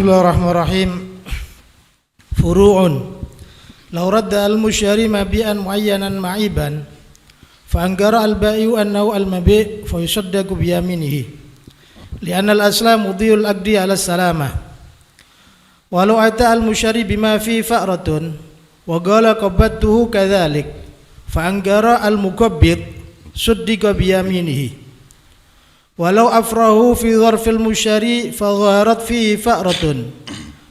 Bismillahirrahmanirrahim. Furu'un. Law radda al-mushtari mabi'an muayyanan ma'iban fa angara al-ba'i'u annahu al-mabi' fa yusaddaqu bi yaminihi li'anna al-asla mudhi'ul aqdi 'ala as-salamah. Walau ata al-mushtari bima fi fa'ratun wa qala qabadtuhu kadzalik fa angara al-muqabbid suddiqa bi yaminihi. Walau afrahu fi dharfil mushtari fa dhaharat fihi fa'ratun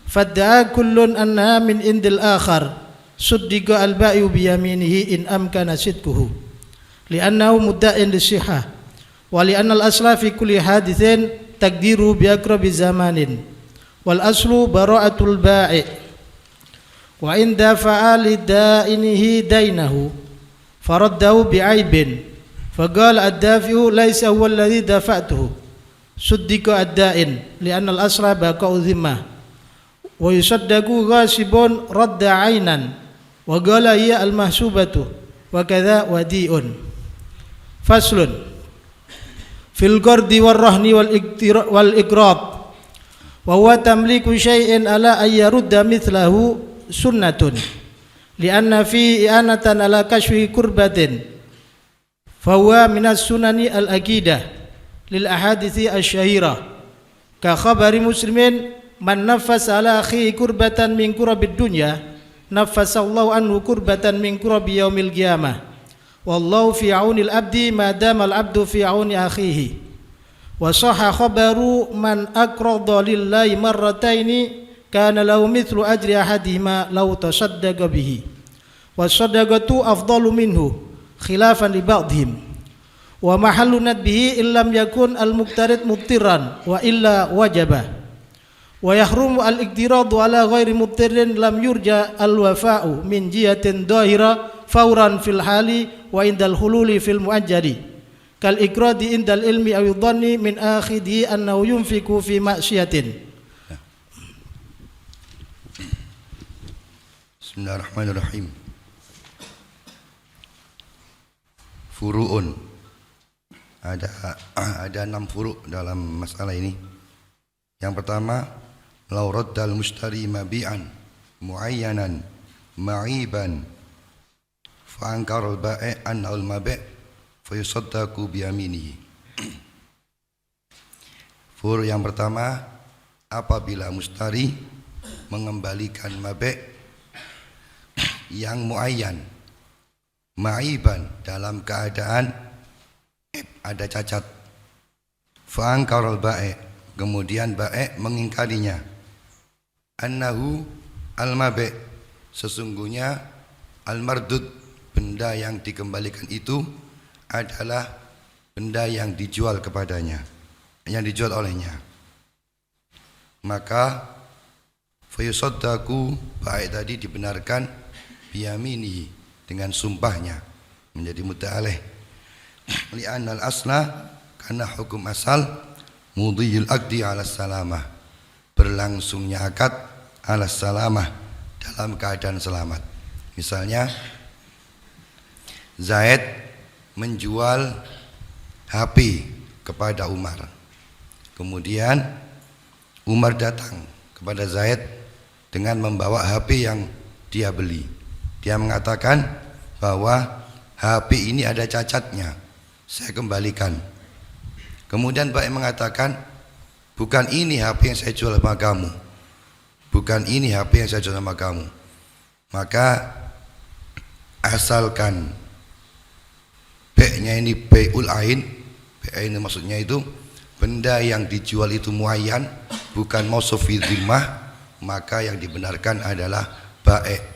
fadda'a kullun annaha min indil akhar suddiqa al-ba'i'u bi yaminihi in amkana sidquhu li'annahu mudda'in lisihhah wa li'anna al-asla fi kulli hadithin taqdiru bi aqrabi zamanin wal aslu bara'atul ba'i' wa in dafa'a li da'inihi dainahu faraddahu bi'aibin فقال الدافع ليس هو الذي دفعته صدق الدائن لأن الأصل بقاء ذمة ويصدق غاصب رد عينا وقال هي المحسوبة وكذا وديء. فصل في القرض والرهن والإقراض وهو تمليك شيء على أن يرد مثله سنة لأن فيه إعانة على كشف كربة فهو من السنن الأكيدة للأحاديث الشهيرة كخبر مسلم من نفس على أخيه كربة من كرب الدنيا نفس الله عنه كربة من كرب يوم القيامة والله في عون العبد ما دام العبد في عون أخيه. وصح خبر من أقرض لله مرتين كان له مثل أجر أحدهما لو تصدق به والصدقة أفضل منه خلافا لبعضهم ومحل ندبه إن لم يكن المقترض مضطرا وإلا وجب ويحرم الاقتراض على غير مضطر لم يرجى الوفاء من جهة ظاهرة فورا في الحال وعند الحلول في المؤجل كالإقراض عند العلم أو الظن من آخذه أنه ينفق في معصية. بسم الله الرحمن الرحيم. Furu'un, ada 6 furu' dalam masalah ini. Yang pertama, law raddal mushtari mabi'an muayyanan ma'iban fa ankara al-ba'i' annahu al-mabi' fa yusaddaqu bi yaminihi. Furu' yang pertama, apabila mustari mengembalikan mabi' yang muayyan ma'iban dalam keadaan ada cacat, fa'angkarul ba'i' kemudian ba'i' mengingkarinya, annahu al-mabi' sesungguhnya al-mardud benda yang dikembalikan itu adalah benda yang dijual kepadanya, yang dijual olehnya, maka fayusaddaku ba'i' tadi dibenarkan biyaminihi dengan sumpahnya menjadi muta'alih li'annal asla karena hukum asal mudhiyul aqdi 'ala salamah berlangsungnya akad 'ala salamah dalam keadaan selamat. Misalnya Zaid menjual HP kepada Umar, kemudian Umar datang kepada Zaid dengan membawa HP yang dia beli. Dia mengatakan bahwa HP ini ada cacatnya, saya kembalikan. Kemudian baik mengatakan, bukan ini HP yang saya jual sama kamu, bukan ini HP yang saya jual sama kamu. Maka asalkan B-nya ini B-ul ain, B ini maksudnya itu benda yang dijual itu muayyan, bukan mausuf fi dhimmah, maka yang dibenarkan adalah ba'i'.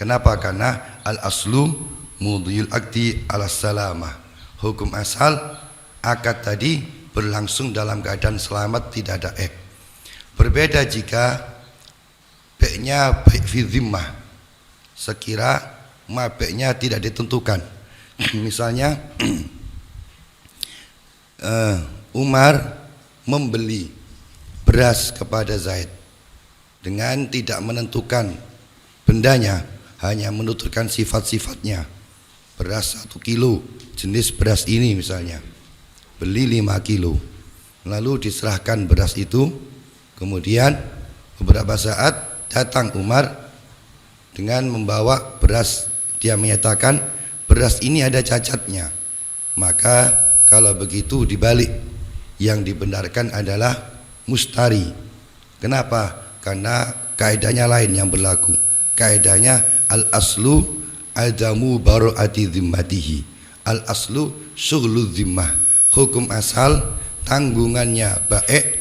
Kenapa? Karena al-aslu mudhiyul aqdi 'ala salamah. Hukum asal akad tadi berlangsung dalam keadaan selamat, tidak ada aib. Berbeda jika baiknya baik fi dhimmah, sekira baiknya tidak ditentukan. Misalnya Umar membeli beras kepada Zaid dengan tidak menentukan bendanya, hanya menuturkan sifat-sifatnya. Beras 1 kilo, jenis beras ini misalnya, beli 5 kilo, lalu diserahkan beras itu Kemudian beberapa saat datang Umar dengan membawa beras. Dia menyatakan beras ini ada cacatnya. Maka kalau begitu dibalik, yang dibenarkan adalah mustari. Kenapa? Karena kaidahnya lain yang berlaku. Kaidahnya al-aslu adamu baro'ati zimmatihi. Al-aslu syughlu zimmah. Hukum asal tanggungannya baik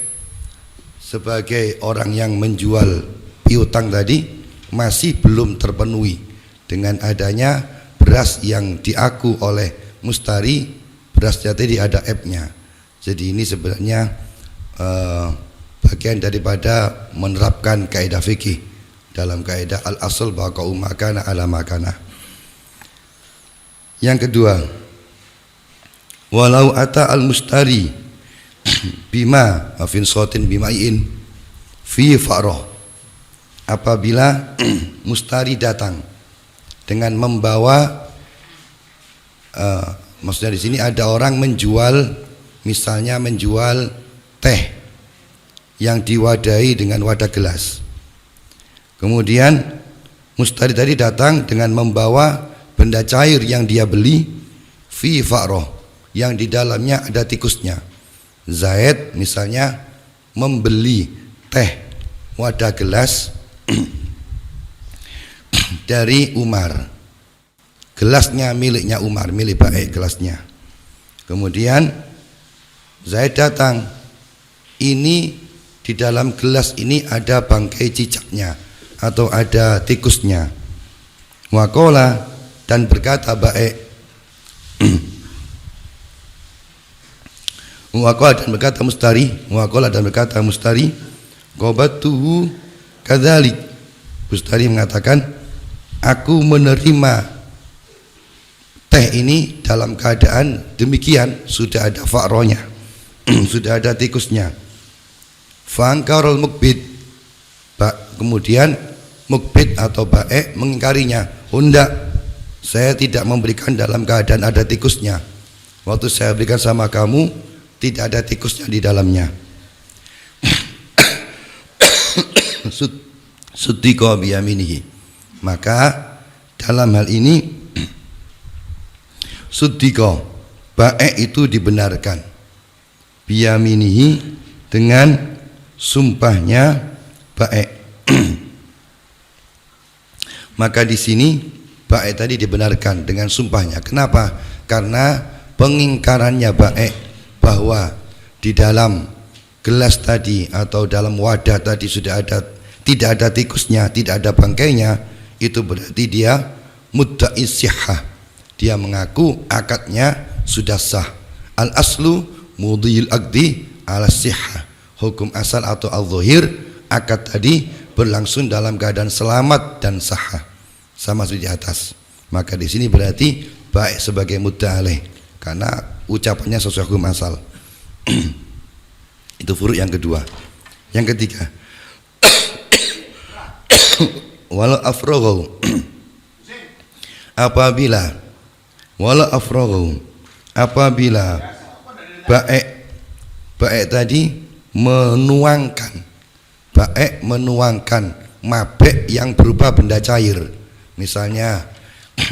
sebagai orang yang menjual piutang tadi masih belum terpenuhi dengan adanya beras yang diaku oleh mustari, berasnya tadi ada F-nya. Jadi ini sebenarnya bagian daripada menerapkan kaidah fikih dalam kaidah al-asl baqa'u makana ala makana. Yang kedua, walau ata al-mustari bima afin sotin bima'in fi fa'roh, apabila mustari datang dengan membawa maksudnya di sini ada orang menjual, misalnya menjual teh yang diwadahi dengan wadah gelas. Kemudian mustari tadi datang dengan membawa benda cair yang dia beli fi fa'roh, yang di dalamnya ada tikusnya. Zaid misalnya membeli teh wadah gelas dari Umar. Gelasnya miliknya Umar, milik baik gelasnya. Kemudian Zaid datang, ini di dalam gelas ini ada bangkai cicaknya atau ada tikusnya. Waqala, dan berkata baik waqala, dan berkata mustari, waqala, dan berkata mustari, qabatuhu kadzalik. Mustari mengatakan, aku menerima teh ini dalam keadaan demikian, sudah ada fa'ronya, sudah ada tikusnya. Fangkarul mukbid, kemudian mukbid atau baik mengingkarinya. Hendak, saya tidak memberikan dalam keadaan ada tikusnya. Waktu saya berikan sama kamu tidak ada tikusnya di dalamnya. Suddiqa biyaminihi, maka dalam hal ini suddiqa, baik itu dibenarkan, biyaminihi, dengan sumpahnya baik. Maka di sini baik tadi dibenarkan dengan sumpahnya. Kenapa? Karena pengingkarannya baik bahwa di dalam gelas tadi atau dalam wadah tadi sudah ada, tidak ada tikusnya, tidak ada bangkainya, itu berarti dia mudda'i sihhah, dia mengaku akadnya sudah sah. Al aslu mudhiyil aqdi ala sihhah, hukum asal atau al-zahir, akad tadi berlangsung dalam keadaan selamat dan sah, sama seperti di atas. Maka di sini berarti baik sebagai mudda' alaih karena ucapannya sesuai hukum asal. Itu furuk yang kedua. Yang ketiga, walau afraghu, apabila baik tadi menuangkan mabek yang berupa benda cair, misalnya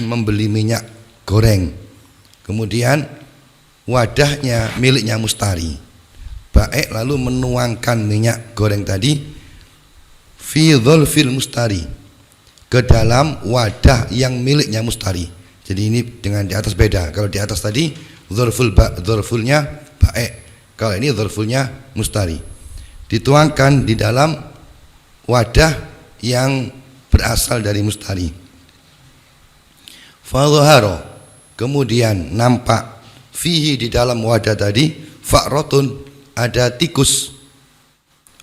membeli minyak goreng, kemudian wadahnya miliknya mustari, baik lalu menuangkan minyak goreng tadi fi dzulfil mustari, ke dalam wadah yang miliknya mustari. Jadi ini dengan di atas beda. Kalau di atas tadi dzulfulnya baik, kalau ini dzulfulnya mustari, dituangkan di dalam wadah yang berasal dari mustari. Fadhhara, kemudian nampak fihi, di dalam wadah tadi, fa'ratun, ada tikus.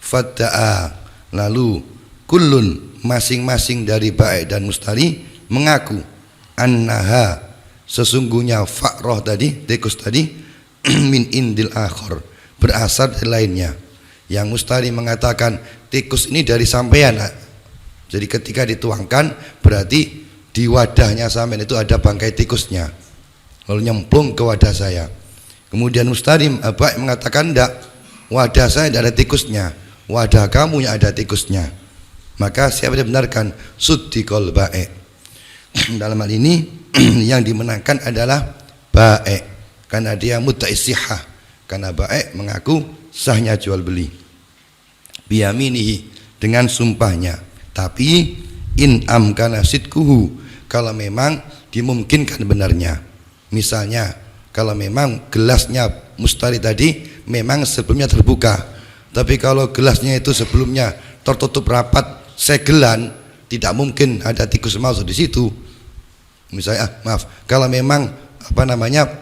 Fadda'a, lalu kullun, masing-masing dari baik dan mustari mengaku annaha, sesungguhnya fa'rah tadi, tikus tadi, min indil akhar, berasal dari lainnya. Yang mustari mengatakan tikus ini dari sampean. Jadi ketika dituangkan berarti di wadahnya sampean itu ada bangkai tikusnya, lalu nyemplung ke wadah saya. Kemudian mustari baik mengatakan enggak, wadah saya tidak ada tikusnya. wadah kamu yang ada tikusnya, maka siapa yang benarkan? Suddiqal ba'i'. Dalam hal ini yang dimenangkan adalah ba'i', karena dia mudda'i sihah, karena ba'i' mengaku sahnya jual beli. Biyaminihi, dengan sumpahnya. Tapi in amkana sidquhu, kalau memang dimungkinkan benarnya. Misalnya kalau memang gelasnya mustari tadi memang sebelumnya terbuka, tapi kalau gelasnya itu sebelumnya tertutup rapat segelan, tidak mungkin ada tikus masuk di situ. Misalnya kalau memang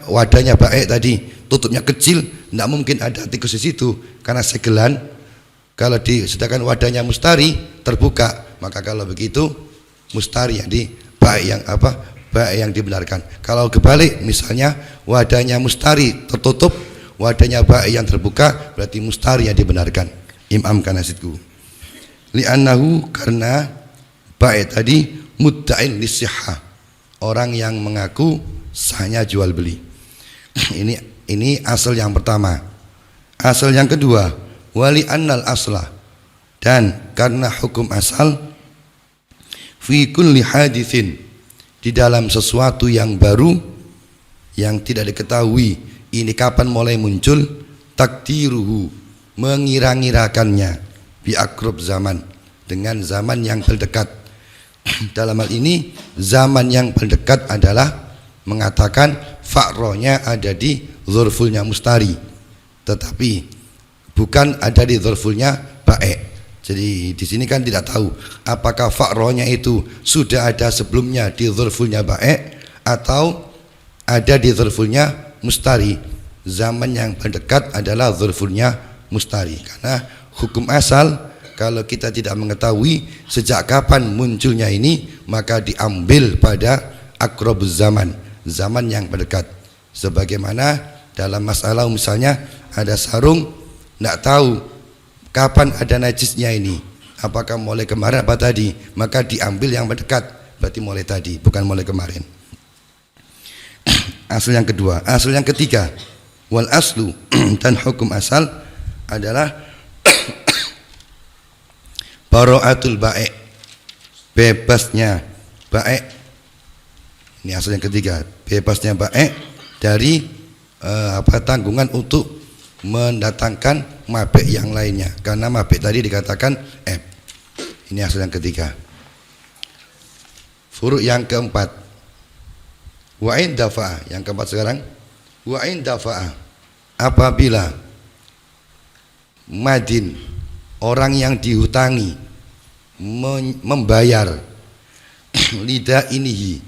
wadahnya baik tadi tutupnya kecil, tidak mungkin ada tikus di situ karena segelan. Kalau sedangkan wadahnya mustari terbuka, maka kalau begitu mustari yang baik yang dibenarkan. Kalau kebalik, misalnya wadahnya mustari tertutup, wadahnya baik yang terbuka, berarti mustari yang dibenarkan. Imam kanasidku. Li'annahu, karena baik tadi mudda'in lisihah, orang yang mengaku sahnya jual beli. Ini asal yang pertama. Asal yang kedua, wali annal aslah, dan karena hukum asal fi kulli hadithin, di dalam sesuatu yang baru yang tidak diketahui ini kapan mulai muncul, takdiruhu, mengira-ngirakannya, bi akrab zaman, dengan zaman yang terdekat. Dalam hal ini zaman yang terdekat adalah mengatakan fa'ronya ada di dzurfulnya mustari, tetapi bukan ada di dzurfulnya ba'i'. Jadi di sini kan tidak tahu apakah fa'ronya itu sudah ada sebelumnya di dzurfulnya ba'i' atau ada di dzurfulnya mustari. Zaman yang terdekat adalah dzurfulnya mustari, karena hukum asal kalau kita tidak mengetahui sejak kapan munculnya ini, maka diambil pada akrabuz zaman, zaman yang terdekat. Sebagaimana dalam masalah misalnya ada sarung, tidak tahu kapan ada najisnya ini, apakah mulai kemarin apa tadi, maka diambil yang mendekat, berarti mulai tadi, bukan mulai kemarin. Asal yang kedua. Asal yang ketiga, wal aslu, dan hukum asal adalah bara'atul ba'i', bebasnya ba'i'. Ini asal yang ketiga, bebasnya ba'i' dari tanggungan untuk mendatangkan mabek yang lainnya, karena mabek tadi dikatakan Ini asal yang ketiga. Furu' yang keempat, wa in dafa'a, yang keempat sekarang, wa in dafa'a, apabila madin, orang yang dihutangi, membayar lidah inihi,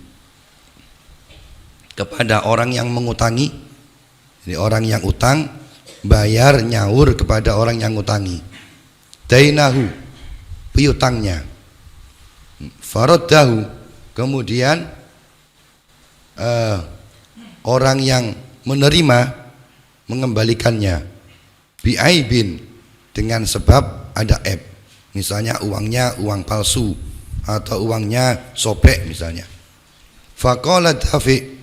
kepada orang yang mengutangi. Ini orang yang utang bayar nyaur kepada orang yang ngutangi, dainahu, piutangnya, faraddahu, kemudian orang yang menerima mengembalikannya, bi'aibin, dengan sebab ada aib, misalnya uangnya uang palsu atau uangnya sobek misalnya. Faqala dafi',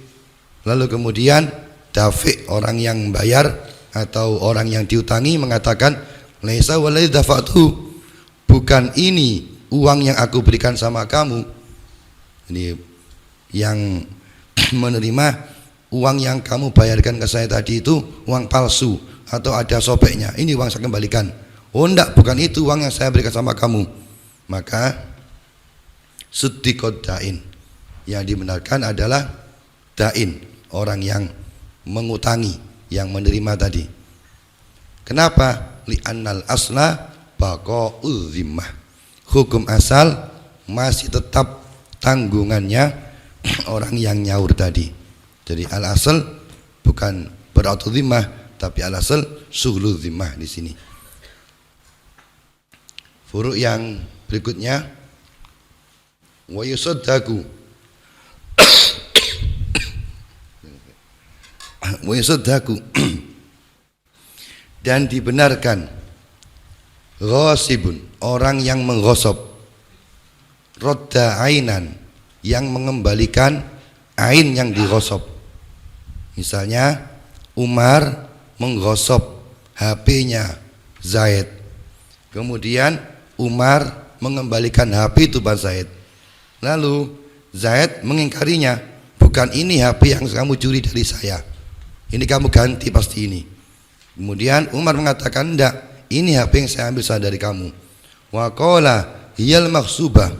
lalu kemudian dafi', orang yang membayar atau orang yang diutangi mengatakan, laisa waladzi dafa'tu, bukan ini uang yang aku berikan sama kamu. Ini yang menerima uang yang kamu bayarkan ke saya tadi itu uang palsu atau ada sobeknya, ini uang saya kembalikan. Oh enggak, bukan itu uang yang saya berikan sama kamu. Maka suddiqad da'in, yang dibenarkan adalah da'in, orang yang mengutangi, yang menerima tadi. Kenapa? Li'annal asla baqa'ul zimmah, hukum asal masih tetap tanggungannya orang yang nyaur tadi. Jadi al asal bukan baratul zimmah, tapi al asal suhlul zimmah di sini. Furu' yang berikutnya, wa yusaddaku, wa yusaddaku, dan dibenarkan, ghasibun, orang yang menggosok, rodda ainan, yang mengembalikan ain yang digosok. Misalnya Umar menggosok HP-nya Zaid, Kemudian Umar mengembalikan HP itu pada Zaid. Lalu Zaid mengingkarinya, bukan ini HP yang kamu curi dari saya, ini kamu ganti pasti ini. Kemudian Umar mengatakan, enggak, ini HP yang saya ambil dari kamu. Wa qala hiyal maghsubah,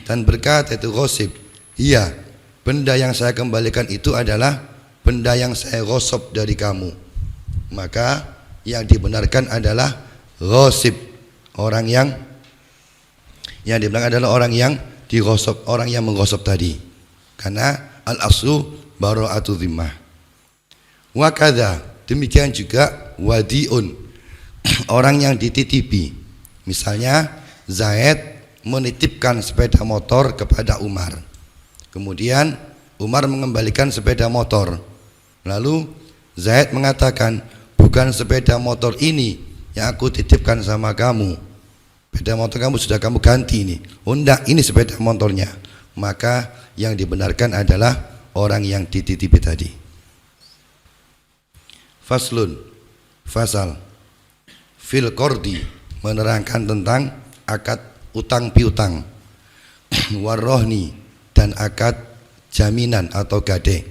dan berkata itu ghosib, iya, benda yang saya kembalikan itu adalah benda yang saya ghosab dari kamu. Maka yang dibenarkan adalah ghosib, orang yang dibenarkan adalah orang yang dighosab, orang yang menggosok tadi, karena al-aslu bara'atu dhimmah. Wa kadza, demikian juga wadiun, orang yang dititipi. Misalnya Zaid menitipkan sepeda motor kepada Umar, kemudian Umar mengembalikan sepeda motor. Lalu Zaid mengatakan, bukan sepeda motor ini yang aku titipkan sama kamu, sepeda motor kamu sudah kamu ganti ini. Oh enggak, ini sepeda motornya. Maka yang dibenarkan adalah orang yang dititipi tadi. Faslun, fasal fil qardi, menerangkan tentang akad utang piutang, warrohni, dan akad jaminan atau gade.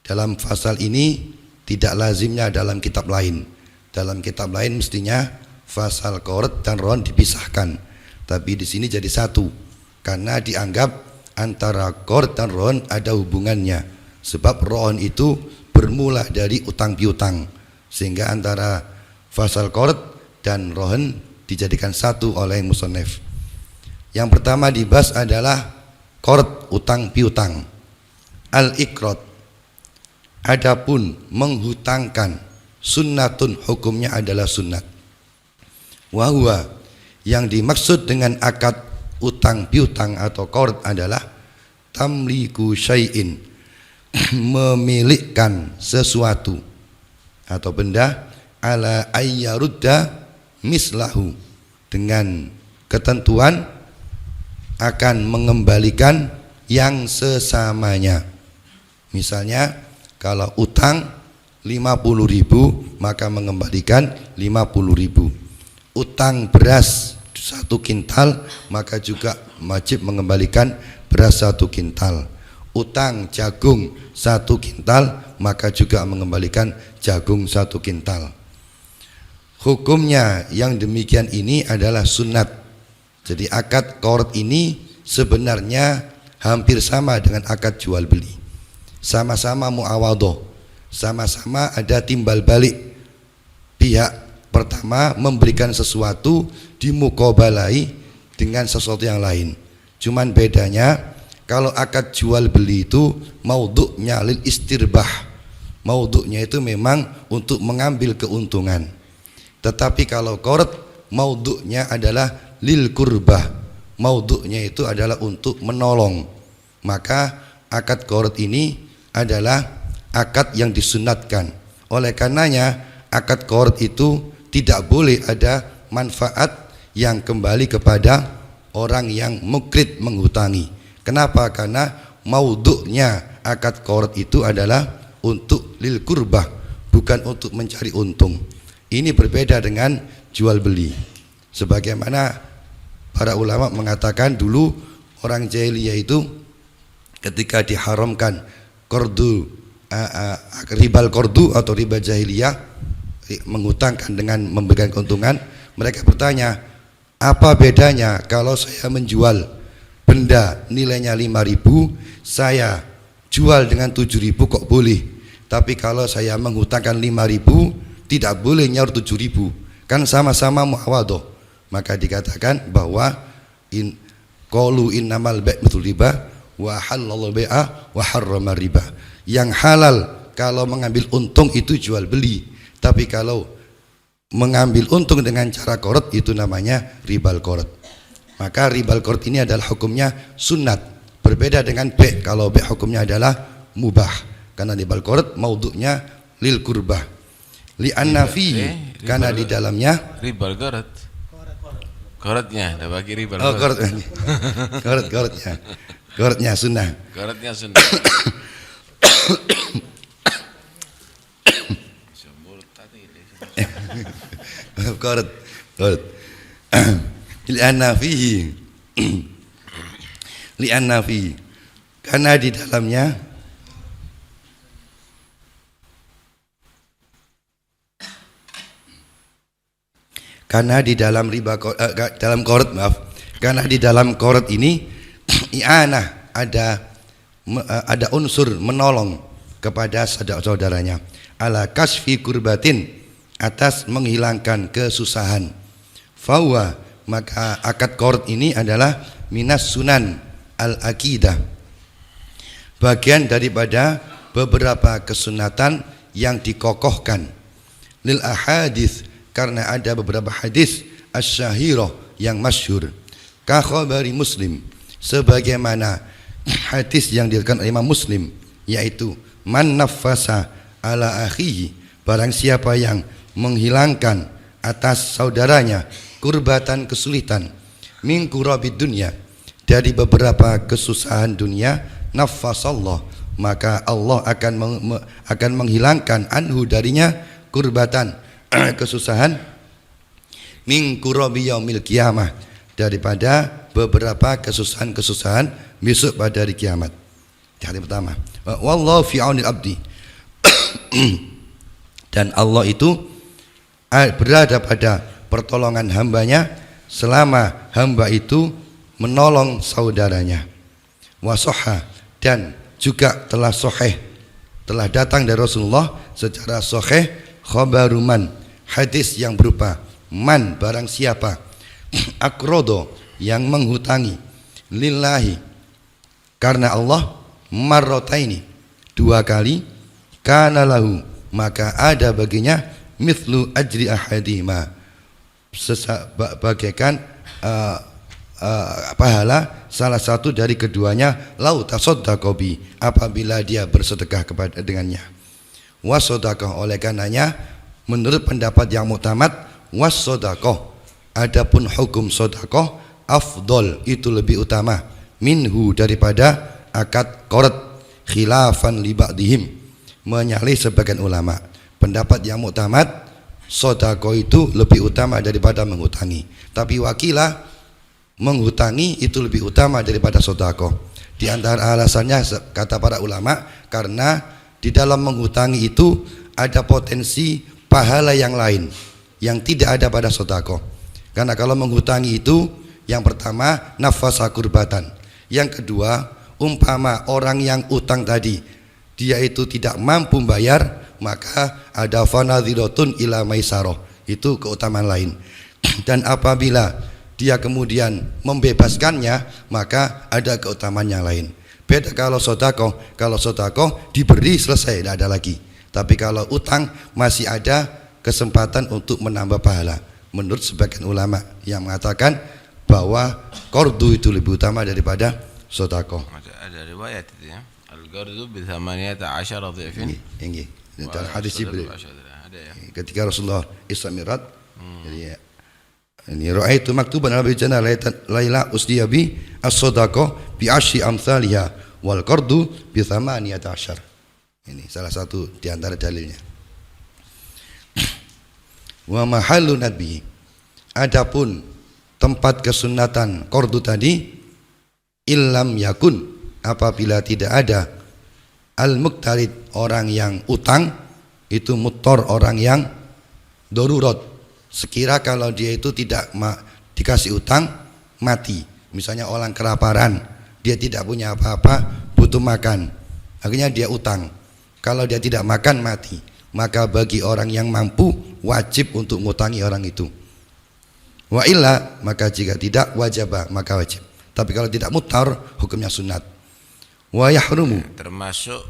Dalam fasal ini tidak lazimnya dalam kitab lain. Dalam kitab lain mestinya fasal qard dan ron dipisahkan, tapi di sini jadi satu karena dianggap antara qard dan ron ada hubungannya, sebab ron itu bermula dari utang piutang, sehingga antara fasal qard dan ron dijadikan satu oleh musannif. Yang pertama dibahas adalah qard, utang piutang. Al-iqrad, adapun menghutangkan, sunnatun, hukumnya adalah sunnat. Wahwa, yang dimaksud dengan akad utang piutang atau qard adalah tamliku syai'in, memilikkan sesuatu atau benda, ala ayyarudda mislahu, dengan ketentuan akan mengembalikan yang sesamanya. Misalnya kalau utang 50.000 maka mengembalikan 50.000. Utang beras 1 kintal maka juga wajib mengembalikan beras 1 kintal. Utang jagung 1 kintal maka juga mengembalikan jagung 1 kintal. Hukumnya yang demikian ini adalah sunnat. Jadi akad qard ini sebenarnya hampir sama dengan akad jual beli. Sama-sama muawadhah, sama-sama ada timbal balik. Pihak pertama memberikan sesuatu dimuqabalai dengan sesuatu yang lain. Cuman bedanya kalau akad jual beli itu maudhu'nya lil istirbah, maudhu'nya itu memang untuk mengambil keuntungan. Tetapi kalau qard maudhu'nya adalah lil kurbah, maudhu'nya itu adalah untuk menolong. Maka akad qard ini adalah akad yang disunatkan. Oleh karenanya akad qard itu tidak boleh ada manfaat yang kembali kepada orang yang mukrid, menghutangi. Kenapa? Karena maudhu'nya akad qard itu adalah untuk lil kurbah, bukan untuk mencari untung. Ini berbeda dengan jual beli. Sebagaimana para ulama mengatakan dulu orang jahiliyah itu ketika diharamkan qardu, ribal qardu atau riba jahiliyah, menghutangkan dengan memberikan keuntungan, mereka bertanya, apa bedanya kalau saya menjual benda nilainya 5.000, saya jual dengan 7.000 kok boleh, tapi kalau saya menghutangkan 5.000 tidak boleh nyaur 7.000, kan sama-sama muawadhah. Maka dikatakan bahwa qalu innamal bai' mithlu riba wa halal bai'a wa harrama riba. Yang halal kalau mengambil untung itu jual beli, tapi kalau mengambil untung dengan cara qard itu namanya ribal qard. Maka ribal qard ini adalah hukumnya sunnat, berbeda dengan bai'. Kalau bai' hukumnya adalah mubah, karena ribal qard maudhu'nya lil kurbah. Li'anna fi, karena di dalamnya ribal qard. Qardnya, ada bagi ribal. Oh, qardnya. Qardnya sunnah. Qardnya sunnah. Qard. li'anna fihi li'anna fihi, karena di dalamnya dalam qard, karena di dalam qard ini i'anah, ada unsur menolong kepada saudaranya, ala kasfi kurbatin, atas menghilangkan kesusahan. Fawa, maka akad qard ini adalah minas sunan al-aqidah, bagian daripada beberapa kesunatan yang dikokohkan. Lil ahadits, karena ada beberapa hadis asy-syahirah yang masyhur, ka khabari Muslim, sebagaimana hadis yang diriwayatkan oleh Imam Muslim, yaitu man naffasa ala akhihi, barang siapa yang menghilangkan atas saudaranya kurbatan, kesulitan, min kurabid dunya, dari beberapa kesusahan dunia, naffasallah, maka Allah akan menghilangkan anhu darinya kurbatan, kesusahan, min kurabi yaumil qiyamah, daripada beberapa kesusahan-kesusahan besok pada hari kiamat. Hari pertama, wallahu fi aunil abdi, dan Allah itu berada pada pertolongan hambanya selama hamba itu menolong saudaranya. Wasoha, dan juga telah sahih, telah datang dari Rasulullah secara sahih, khabaruman, hadis yang berupa man, barang siapa, akrodo, yang menghutangi, lillahi, karena Allah, marrotaini, 2 kali, kana lahu, maka ada baginya mithlu ajri ahadihima, bagaikan pahala salah satu dari keduanya, lau tasaddaqo bi, apabila dia bersedekah kepada dengannya. Wasodaqoh, oleh karenanya menurut pendapat yang muktamad, wasodaqoh, adapun hukum sodakoh, afdol, itu lebih utama, minhu, daripada akad qard, khilafan li ba'dihim, menyalih sebagian ulama. Pendapat yang muktamad, sodakoh itu lebih utama daripada menghutangi, tapi wakilah menghutangi itu lebih utama daripada sodakoh. Di antara alasannya kata para ulama, karena di dalam menghutangi itu ada potensi pahala yang lain yang tidak ada pada sodakoh. Karena kalau menghutangi itu, yang pertama nafasa kurbatan, yang kedua umpama orang yang utang tadi dia itu tidak mampu bayar, maka ada fanadhiratun ila maisaroh, itu keutamaan lain. Dan apabila dia kemudian membebaskannya, maka ada keutamaan yang lain. Beda kalau sodakoh diberi selesai, tidak ada lagi. Tapi kalau utang masih ada kesempatan untuk menambah pahala, menurut sebagian ulama yang mengatakan bahwa qardu itu lebih utama daripada sodakoh. Ada riwayat itu ya, al-qardu bi 18 dhifin. Ini dalam hadis Jibril. Ada ya. Ketika Rasulullah Isra Mi'raj, jadi ini ra'aitu maktuban ala bijana laila usdiya bi as-sadaqah bi 10 amsalha wal qardu bi 18. Ini salah satu di antara dalilnya. Wa mahallu nabi, adapun tempat kesunatan qardu tadi, illam yakun, apabila tidak ada al-muqtarid, orang yang utang, itu muttor, orang yang darurat, sekira kalau dia itu tidak dikasih utang mati. Misalnya orang kelaparan, dia tidak punya apa-apa, butuh makan, akhirnya dia utang, kalau dia tidak makan mati, maka bagi orang yang mampu wajib untuk ngutangi orang itu. Wa illa, maka jika tidak wajibah, maka wajib. Tapi kalau tidak mutar, hukumnya sunat. Wa yahrumu, termasuk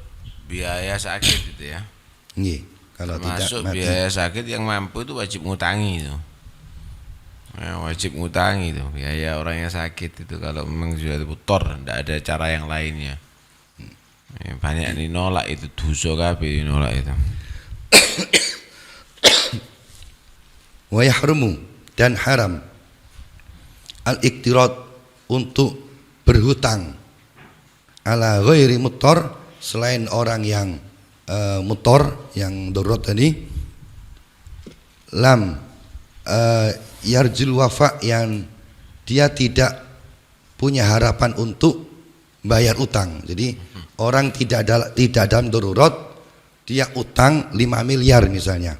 biaya sakit itu ya. Nggih, kalau termasuk tidak mati. Biaya sakit yang mampu itu wajib ngutangi itu. Ya, wajib ngutangi itu biaya orang yang sakit itu, kalau memang sudah mutar, tidak ada cara yang lainnya. Ya, banyak dinolak itu, dosa kabeh dinolak itu. Wa yahrumu, dan haram al-iktirat, untuk berhutang, ala ghairi muttar, selain orang yang muttar, yang darurat tadi, lam yarjul wafa, yang dia tidak punya harapan untuk bayar utang. Jadi orang tidak dalam darurat, dia utang 5 miliar misalnya,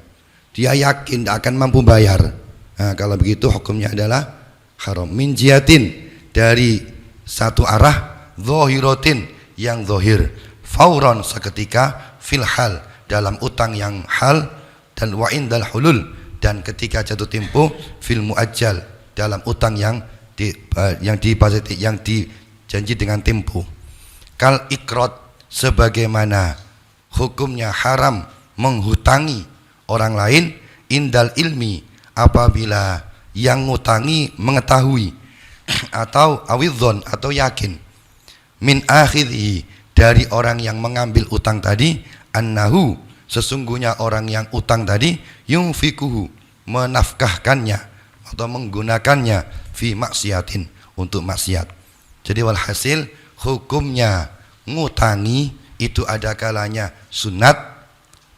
dia yakin tidak akan mampu bayar. Nah, kalau begitu hukumnya adalah haram. Min jihatin, dari satu arah, zahiratin, yang zahir, fauron, seketika, fil hal, dalam utang yang hal, dan wa indal hulul, dan ketika jatuh tempo, fil muajjal, dalam utang yang dijanji dengan tempo. Kal ikrot, sebagaimana hukumnya haram menghutangi orang lain, indal ilmi, apabila yang ngutangi mengetahui, atau awidzon, atau yakin, min akhidhi, dari orang yang mengambil utang tadi, annahu, sesungguhnya orang yang utang tadi, yunfikuhu, menafkahkannya atau menggunakannya, fi maksiatin, untuk maksiat. Jadi walhasil hukumnya ngutangi itu ada kalanya sunat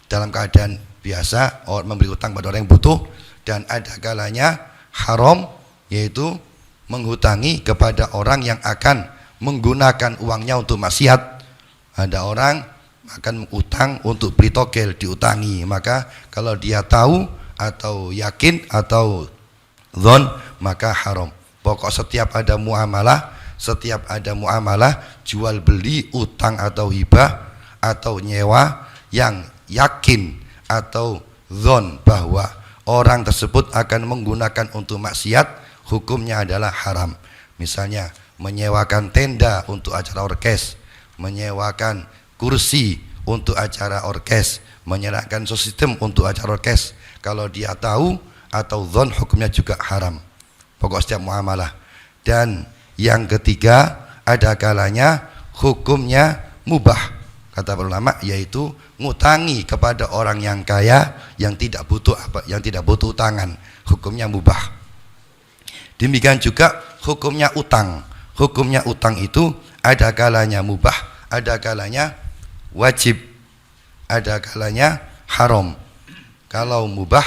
dalam keadaan biasa, orang memberi utang pada orang yang butuh, dan ada kalanya haram, yaitu menghutangi kepada orang yang akan menggunakan uangnya untuk maksiat. Ada orang akan utang untuk beli togel, diutangi, maka kalau dia tahu atau yakin atau zon, maka haram. Pokok setiap ada muamalah jual beli, utang atau hibah atau nyewa, yang yakin atau zon bahwa orang tersebut akan menggunakan untuk maksiat, hukumnya adalah haram. Misalnya menyewakan tenda untuk acara orkes, menyewakan kursi untuk acara orkes, menyerahkan sistem untuk acara orkes, kalau dia tahu atau zon, hukumnya juga haram. Pokok setiap muamalah. Dan yang ketiga, ada kalanya hukumnya mubah, kata para ulama, yaitu ngutangi kepada orang yang kaya, yang tidak butuh utangan, hukumnya mubah. Demikian juga hukumnya utang. Hukumnya utang itu ada kalanya mubah, ada kalanya wajib, ada kalanya haram. Kalau mubah,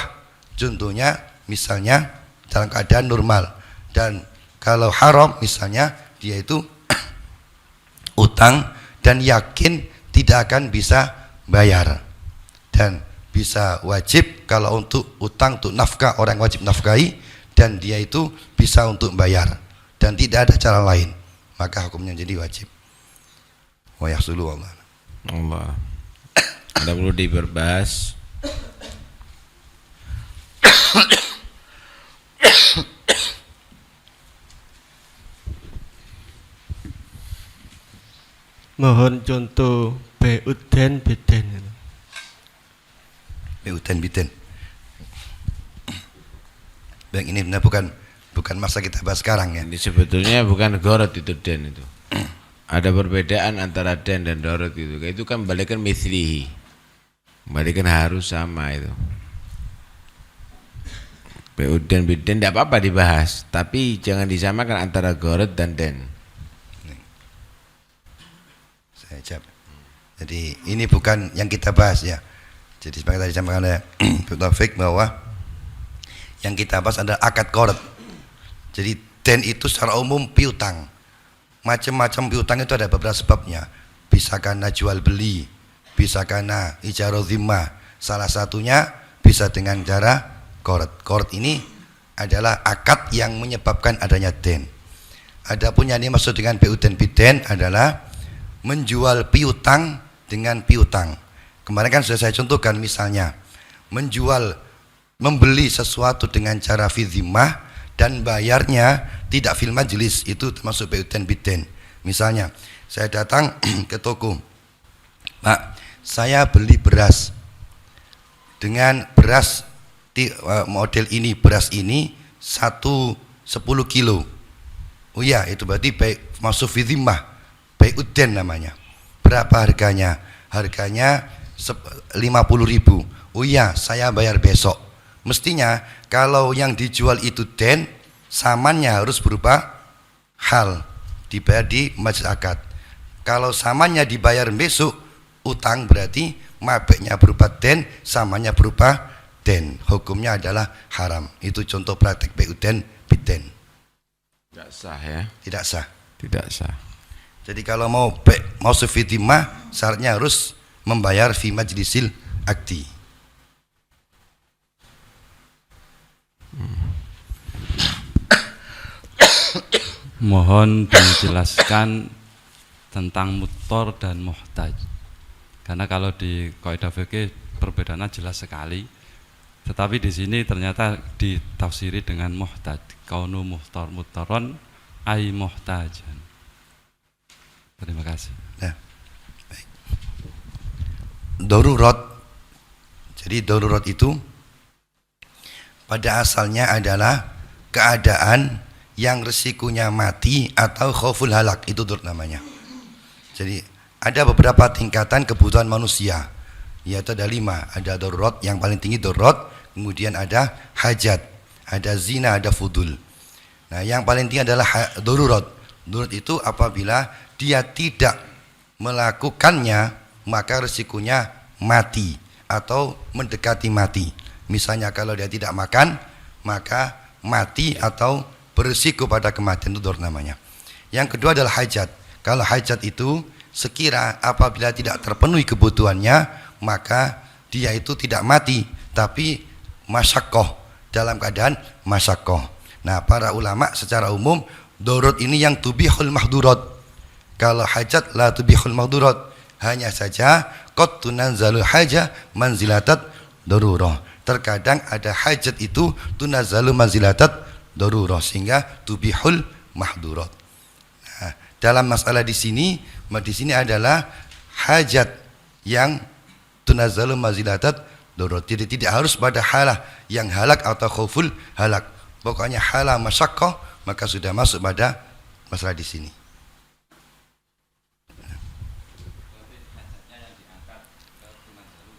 contohnya misalnya dalam keadaan normal, dan kalau haram misalnya dia itu utang dan yakin tidak akan bisa bayar, dan bisa wajib kalau untuk utang untuk nafkah, orang wajib nafkahi, dan dia itu bisa untuk bayar dan tidak ada cara lain, maka hukumnya jadi wajib. Wa yahsulu Allah. Ada perlu diperbahas. Mohon contoh beuden biden. Beuden biden. Baik, ini benar bukan masa kita bahas sekarang ya. Ini sebetulnya bukan gorot itu den itu. Ada perbedaan antara den dan dorot itu. Itu kan balikan mislihi. Balikan harus sama itu. Beuden biden tidak apa-apa dibahas, tapi jangan disamakan antara gorot dan den. Jadi ini bukan yang kita bahas ya. Jadi sebagai tadi disampaikan oleh Taufik bahwa yang kita bahas adalah akad qorad. Jadi den itu secara umum piutang. Macam-macam piutang itu ada beberapa sebabnya. Bisa karena jual beli, bisa karena ijarah zimmah. Salah satunya bisa dengan cara qorad. Qorad ini adalah akad yang menyebabkan adanya den. Adapun yang dimaksud dengan beuden biden adalah menjual piutang dengan piutang. Kemarin kan sudah saya contohkan, misalnya membeli sesuatu dengan cara fi zimmah dan bayarnya tidak fil majlis, itu termasuk beuden biden. Misalnya saya datang ke toko, Pak, saya beli beras dengan beras model ini, beras ini 10 kilo. Oh iya, itu berarti baik masuk fi zimmah, beuden namanya. Berapa harganya? Harganya 50.000. Oh iya, saya bayar besok. Mestinya kalau yang dijual itu den, samannya harus berupa hal, dibayar di majlis akad. Kalau samannya dibayar besok, utang, berarti mabeknya berupa den, samannya berupa den, hukumnya adalah haram. Itu contoh praktek be'uden biden. Tidak sah ya. Tidak sah. Tidak sah. Jadi kalau mau mausuf fi dhimmah, syaratnya harus membayar fi majlisil akdi. Mohon dijelaskan tentang mutor dan muhtaj. Karena kalau di kaidah fikih perbedaannya jelas sekali. Tetapi di sini ternyata ditafsiri dengan muhtaj. Kaunu muhtar mutaron ay muhtajan. Terima kasih. Nah, baik. Darurat. Jadi darurat itu pada asalnya adalah keadaan yang resikonya mati atau khauful halak, itu darurat namanya. Jadi ada beberapa tingkatan kebutuhan manusia, yaitu ada 5. Ada darurat, yang paling tinggi darurat, kemudian ada hajat, ada zina, ada fudul. Nah, yang paling tinggi adalah darurat. Darurat itu apabila dia tidak melakukannya maka resikonya mati atau mendekati mati. Misalnya kalau dia tidak makan maka mati atau berisiko pada kematian, itu darurat namanya. Yang kedua adalah hajat. Kalau hajat itu sekira apabila tidak terpenuhi kebutuhannya maka dia itu tidak mati tapi masyakoh, dalam keadaan masyakoh. Nah, para ulama secara umum darurat ini yang tubihul mahdurat. Kalau hajat la tubihul mahdurat, hanya saja qad tunazzalu haja manzilatat darurah. Terkadang ada hajat itu tunazzalu manzilatat darurah sehingga tubihul mahdurat. Nah, dalam masalah di sini adalah hajat yang tunazzalu manzilatat darurat. Jadi tidak harus pada halah yang halak atau khauful halak. Pokoknya halah masyaqqah maka sudah masuk pada masalah di sini.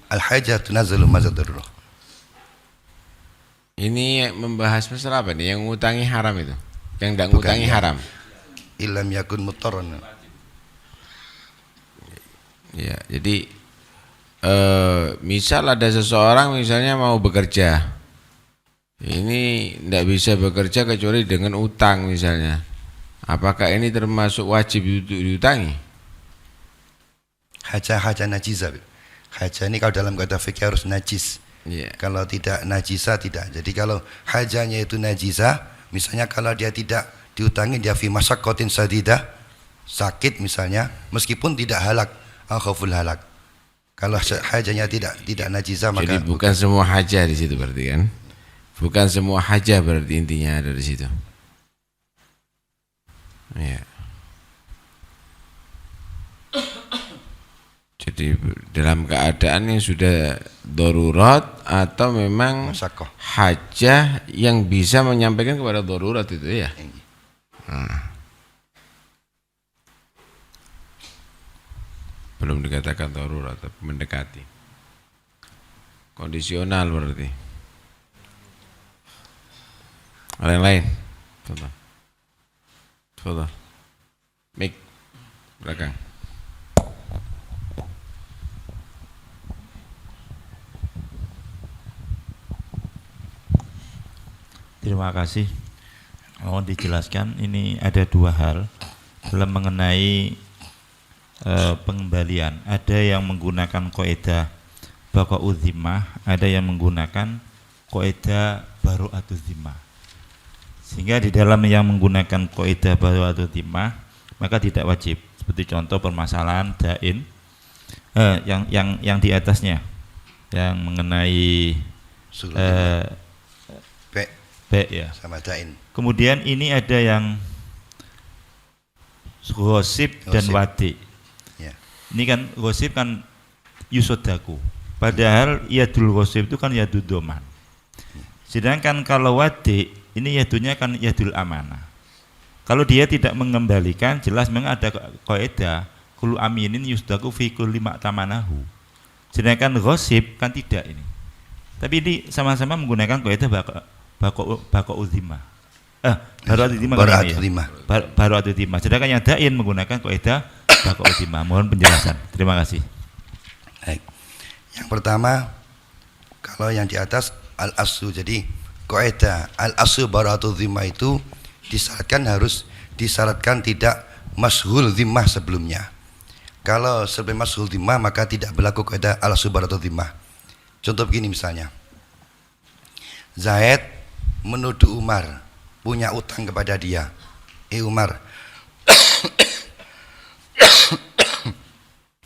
Al-hajat tunazzalu manzilatat darurah. Ini membahas masalah apa nih? Yang ngutangi haram itu? Yang tidak Bukan, ngutangi ya. haram? Ilam yakun mutarran. Ya, jadi misal ada seseorang misalnya mau bekerja, ini tidak bisa bekerja kecuali dengan utang misalnya. Apakah ini termasuk wajib diutangi? Haja najisah. Haja ini kalau dalam kata fikih harus najis. Ya. Kalau tidak najisah tidak. Jadi kalau hajanya itu najisah, misalnya kalau dia tidak diutangi, dia fi masyaqqatin sadidah, sakit misalnya, meskipun tidak halak, khauful halak. Kalau hajanya tidak najisah maka Jadi bukan semua haja di situ berarti kan? Bukan semua haja berarti intinya ada di situ. Ya. Jadi dalam keadaan yang sudah darurat atau memang masyaqqah. hajah yang bisa menyampaikan kepada darurat itu ya. Belum dikatakan darurat tapi mendekati. Kondisional berarti. Ada yang lain? Tafadhal. Mik belakang. Terima kasih. Mohon dijelaskan, ini ada 2 hal dalam mengenai pengembalian. Ada yang menggunakan kaidah baqa'udz zimmah, ada yang menggunakan kaidah baru'atuz zimmah. Sehingga di dalam yang menggunakan kaidah baru'atuz zimmah maka tidak wajib. Seperti contoh permasalahan dain yang di atasnya yang mengenai ya. Sama dain. Kemudian ini ada yang ghosib dan wadi. Ya. Ini kan ghosib kan yusodaku. Padahal yadul ghosib itu kan yadul doman. Sedangkan kalau wadi ini yadunya kan yadul amanah. Kalau dia tidak mengembalikan, jelas memang ada kaidah kullu aminin yusdaku fi kulli ma'tamanahu. Sedangkan ghosib kan tidak ini. Tapi ini sama-sama menggunakan kaidah baqa'udz zimmah. Baru'atuz zimmah. Baru'atuz zimmah. Sedangkan yang dain menggunakan kaidah baqa'udz zimmah. Mohon penjelasan. Terima kasih. Baik. Yang pertama, Kalau yang di atas al-aslu. Jadi kaidah al-aslu bara'atu dhimmah itu disyaratkan tidak mashhul dhimmah sebelumnya. Kalau sebelum mashhul dhimmah maka tidak berlaku kaidah al-aslu bara'atu dhimmah. Contoh begini misalnya, Zaid menuduh Umar punya utang kepada dia. Umar,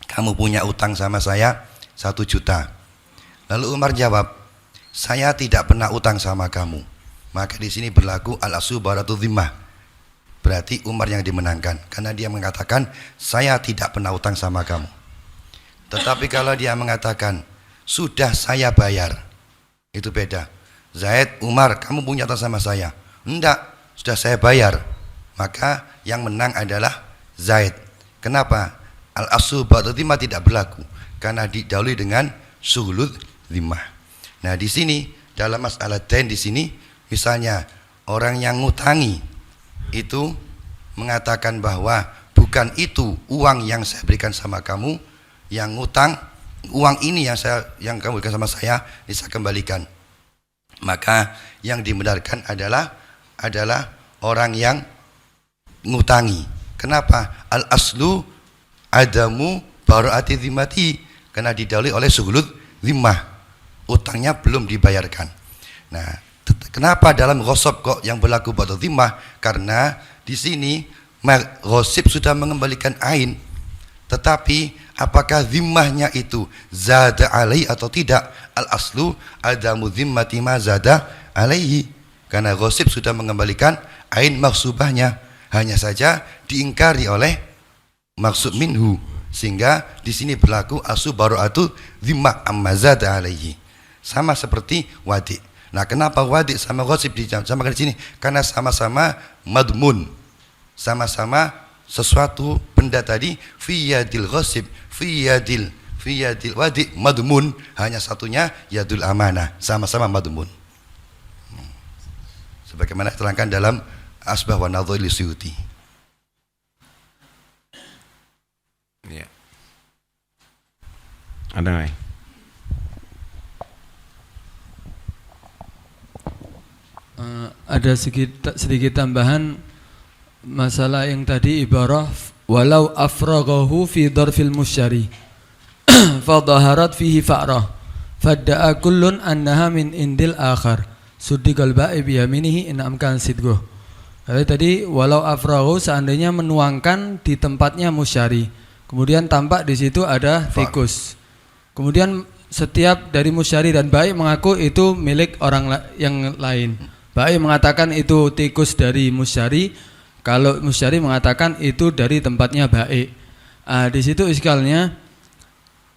kamu punya utang sama saya 1 juta. Lalu Umar jawab, saya tidak pernah utang sama kamu. Maka di sini berlaku al-aslu bara'atu dhimmah. Berarti Umar yang dimenangkan karena dia mengatakan saya tidak pernah utang sama kamu. Tetapi kalau dia mengatakan sudah saya bayar, itu beda. Zaid, Umar, kamu punya utang sama saya. Enggak, sudah saya bayar. Maka yang menang adalah Zaid. Kenapa? Al-aslu bara'atu dhimmah tidak berlaku karena didahului dengan suhulul dhimmah. Nah, di sini dalam masalah dain di sini misalnya orang yang ngutangi itu mengatakan bahwa bukan itu uang yang saya berikan sama kamu, yang ngutang uang ini yang kamu berikan sama saya bisa kembalikan. Maka yang dibenarkan adalah orang yang ngutangi. Kenapa? Al-aslu adamu bara'ati dhimmati, karena didahului oleh suhulul dhimmah, utangnya belum dibayarkan. Nah, kenapa dalam ghosab kok yang berlaku bara'atu dhimmah? Karena di sini ghosib sudah mengembalikan ain, tetapi apakah dhimmahnya itu zada alaihi atau tidak? Al-aslu adamu dhimmati ma zada alaihi, karena ghosib sudah mengembalikan ain maksubahnya, hanya saja diingkari oleh maksud minhu, sehingga di sini berlaku aslu bara'atu dhimmah amma zada alaihi. Sama seperti wadi. Nah, kenapa wadi sama ghosib disamakan di sini? Karena sama-sama madmun, sama-sama sesuatu benda tadi fi yadil ghosib, fi yadil wadi madmun, hanya satunya yadul amanah, sama-sama madmun. Sebagaimana diterangkan dalam Asbah wa Nadhair Suyuti. Ya. Ada nggak? Ada sedikit tambahan masalah yang tadi ibarah walau afraghahu fi darfil musyari fadhaharat fihi fa'rah fadda'a kullun annaha min indil akhar suddiqal ba'i biyaminihi in amkan sidguh. Tadi walau afraghahu, seandainya menuangkan di tempatnya musyari, kemudian tampak di situ ada tikus, kemudian setiap dari musyari dan ba'i mengaku itu milik orang yang lain. Ba'i mengatakan itu tikus dari musyari, kalau musyari mengatakan itu dari tempatnya ba'i. Di situ iskalnya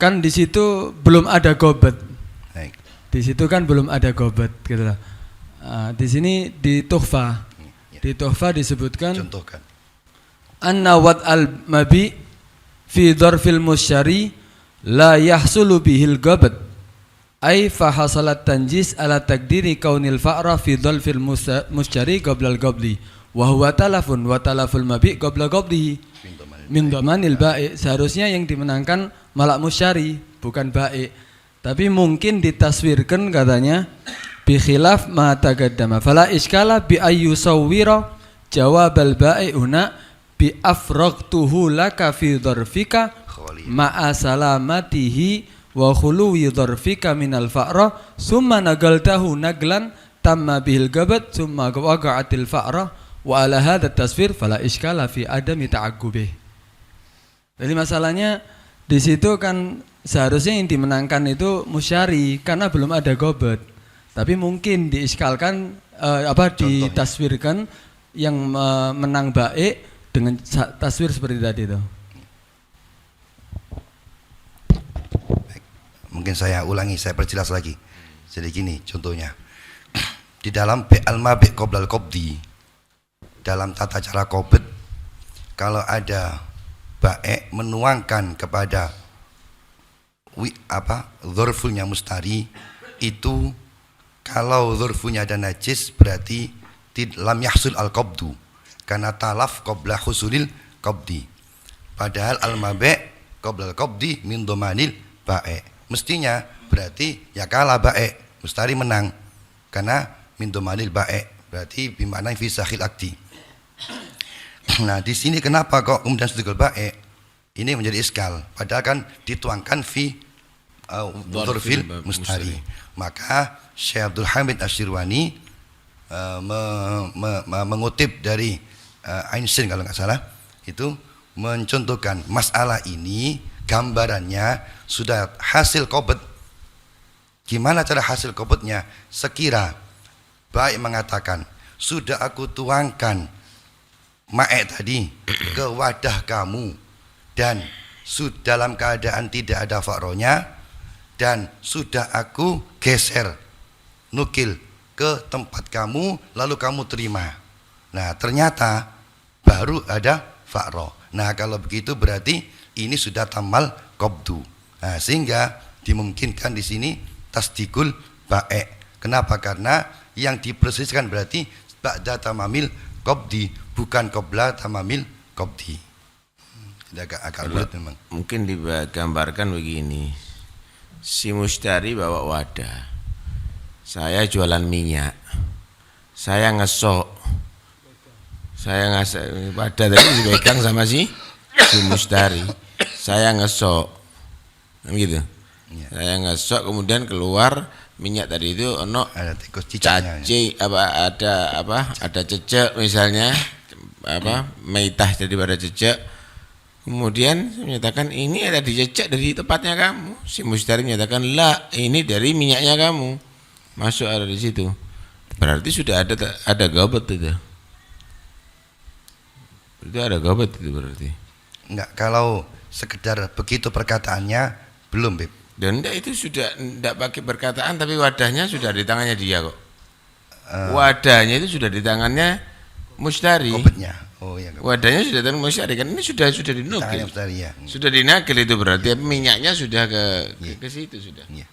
kan di situ belum ada gobet. Di situ kan belum ada gobet gitu lah. Di sini di tuhfa. Di tuhfa disebutkan Contohkan. Anna wad al-mabi fi dharfil musyari la yahsulu bihil gobet. Ay fahasalat tanjis ala takdiri kaunil fa'ra fi dhalfil musyari qoblal gobli wa huwa talafun wa talaful mabi qobla goblihi min dhamanil ba'i. Seharusnya yang dimenangkan malak musyari bukan ba'i, tapi mungkin ditaswirkan katanya bi khilaf ma taqaddama fala iskala bi ayyusawwira jawab al ba'i huna bi afraqtuhu laka fi dharfika ma'a salamatihi wa khuluwi dharfika minal fa'ra summa nagaltahu naglan tamma bihil gabat summa waqa'atil fa'ra wa ala hadha tasfir fala iskala fi adami ta'aqqubih. Jadi masalahnya di situ kan seharusnya yang dimenangkan itu musyari karena belum ada gobet, tapi mungkin diiskalkan ditaswirkan yang menang baik dengan taswir seperti tadi itu. Mungkin saya ulangi, saya perjelas lagi. Jadi gini contohnya. Di dalam al-mabi' qoblal qabdi, dalam tata cara qobet, kalau ada baik menuangkan kepada dzurfulnya mustari, itu kalau dzurfunya ada najis berarti lam yahsul al-qabdu, karena talaf qabla husulil qabdi. Padahal al-mabi' qoblal qabdi min dhamanil ba'i. Mestinya berarti ya kalah baik, mustari menang karena min domanil baik, berarti bimana fi sahil akdi. Nah di sini kenapa kok kemudian sudul baik ini menjadi iskal, padahal kan dituangkan fi dzarfil mustari. Maka Syekh Abdul Hamid Asy-Syirwani mengutip dari Einstein kalau nggak salah, itu mencontohkan masalah ini gambarannya sudah hasil qobd. Gimana cara hasil qobdnya? Sekira baik mengatakan sudah aku tuangkan ma'e tadi ke wadah kamu dan dalam keadaan tidak ada fakronya, dan sudah aku geser nukil ke tempat kamu lalu kamu terima. Nah ternyata baru ada fakro. Nah kalau begitu berarti ini sudah tamal qobdu. Nah sehingga dimungkinkan di sini tasdikul baik. Kenapa? Karena yang diproseskan berarti ba'da tamamil qobdi, bukan qobla tamamil qobdi. Agak sulit memang. Mungkin digambarkan begini. Si mushtari bawa wadah, saya jualan minyak, saya ngesok, wadah tadi dipegang sama si mushtari, saya ngesok, gitu. Ya. Saya ngesok kemudian keluar minyak tadi itu Ada tikus cicaknya. ada cecek misalnya, meitah daripada cecek. Kemudian menyatakan ini ada dicecek dari tempatnya kamu. Si mushtari menyatakan lah, ini dari minyaknya kamu. Masuk ada di situ. Berarti sudah ada gobet itu. Itu ada gobet itu berarti. Enggak, kalau sekedar begitu perkataannya belum, Beb. Dan itu sudah tidak pakai perkataan, tapi wadahnya sudah di tangannya dia kok. Wadahnya itu sudah di tangannya mushtari. Gobetnya. Oh iya. Wadahnya sudah tangan mushtari, kan ini sudah dinukil. Ya. Sudah dinakil itu berarti minyaknya sudah ke situ sudah. Iya.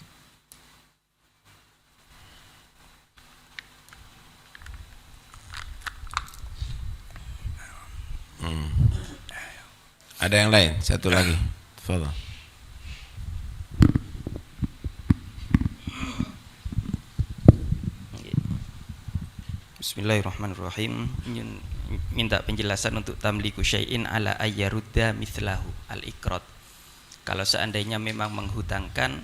Ada yang lain? Satu lagi. Tafadhol. Bismillahirrahmanirrahim. Minta penjelasan untuk tamliku syai'in ala ayyarudda mithlahu al-iqrad. Kalau seandainya memang menghutangkan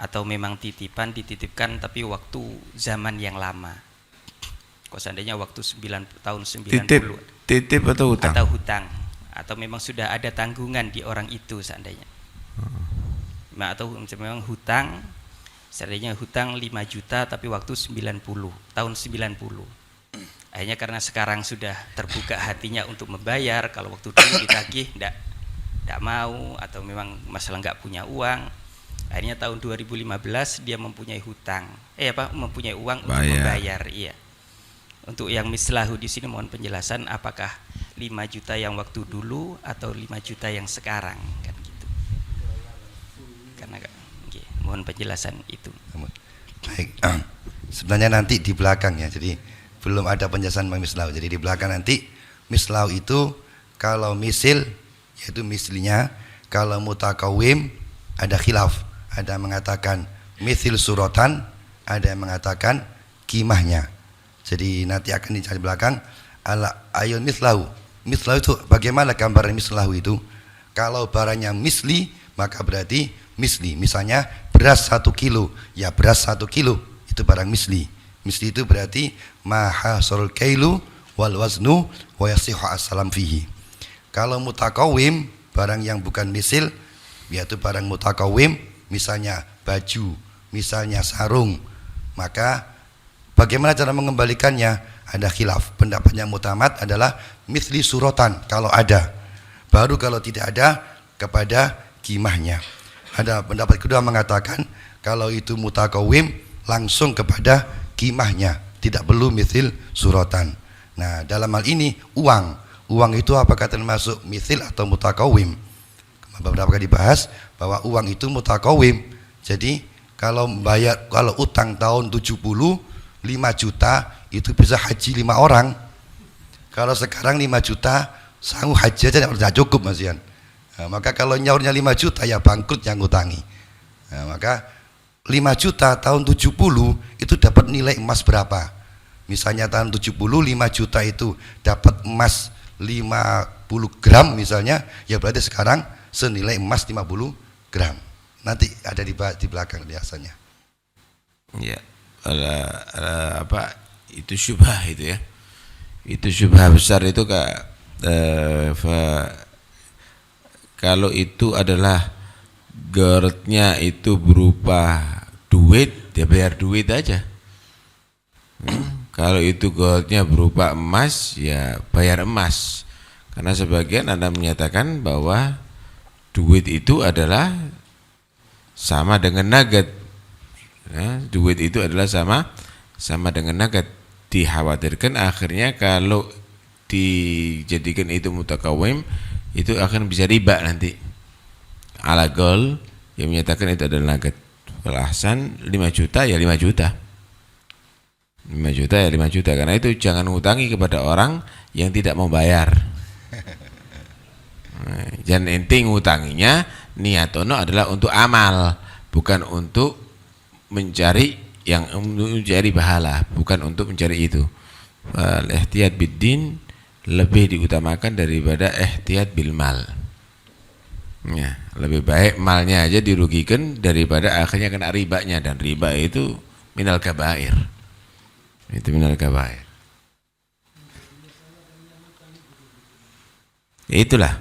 atau memang dititipkan tapi waktu zaman yang lama. Kalau seandainya waktu 9 tahun 90. Titip atau hutang? Atau hutang. Atau memang sudah ada tanggungan di orang itu seandainya. Atau memang hutang, seandainya hutang 5 juta tapi waktu 90, tahun 90. Akhirnya karena sekarang sudah terbuka hatinya untuk membayar, kalau waktu dulu ditagih tidak mau atau memang masalah nggak punya uang, akhirnya tahun 2015 dia mempunyai hutang, mempunyai uang untuk membayar, iya. Untuk yang mislahu di sini mohon penjelasan apakah 5 juta yang waktu dulu atau 5 juta yang sekarang, kan gitu. Karena mohon penjelasan itu. Baik. Sebenarnya nanti di belakang ya. Jadi belum ada penjelasan mislau. Jadi di belakang nanti mislau itu kalau misil yaitu mislinya, kalau mutakawim ada khilaf. Ada yang mengatakan misil suratan, ada yang mengatakan kimahnya. Jadi nanti akan dicari belakang ayun mislahu. Mislahu itu bagaimana gambaran mislahu itu? Kalau barangnya misli maka berarti misli. Misalnya beras 1 kilo, ya beras 1 kilo itu barang misli. Misli itu berarti mahasarul kailu wal waznu wa yasihu as-salam fihi. Kalau mutakawim barang yang bukan misil, yaitu barang mutakawim, misalnya baju, misalnya sarung, maka bagaimana cara mengembalikannya? Ada khilaf. Pendapatnya mutamad adalah misli suratan kalau ada. Baru kalau tidak ada kepada kimahnya. Ada pendapat kedua mengatakan kalau itu mutakawim langsung kepada kimahnya, tidak perlu misil suratan. Nah dalam hal ini uang itu apakah termasuk misil atau mutakawim? Beberapa kali dibahas bahwa uang itu mutakawim. Jadi kalau utang tahun 70 5 juta itu bisa haji 5 orang. Kalau sekarang 5 juta sanggup haji aja tidak cukup Mas Ian. Nah, maka kalau nyaurnya 5 juta ya bangkrut yang ngutangi. Nah, maka 5 juta tahun 70 itu dapat nilai emas berapa? Misalnya tahun 70 5 juta itu dapat emas 50 gram misalnya, ya berarti sekarang senilai emas 50 gram. Nanti ada di belakang biasanya. Ya, apa itu syubhah itu ya. Itu syubhah besar itu kalau itu adalah GERD-nya itu berupa duit, ya bayar duit aja. Kalau itu GERD-nya berupa emas, ya bayar emas. Karena sebagian Anda menyatakan bahwa duit itu adalah sama dengan nugget. Ya, duit itu adalah sama dengan nugget. Dikhawatirkan akhirnya kalau dijadikan itu mutakawim, itu akan bisa riba nanti. Ala gol yang menyatakan itu adalah nugget. Walahsan 5 juta ya 5 juta. 5 juta ya 5 juta. Karena itu jangan ngutangi kepada orang yang tidak mau bayar. Jangan ente ngutanginya, niatono adalah untuk amal, bukan untuk mencari pahala, bukan untuk mencari itu. Ihtiyat biddin lebih diutamakan daripada ihtiyat bil mal. Ya, lebih baik malnya aja dirugikan daripada akhirnya kena ribanya, dan riba itu minal kabair. Itu minal kabair. Itulah,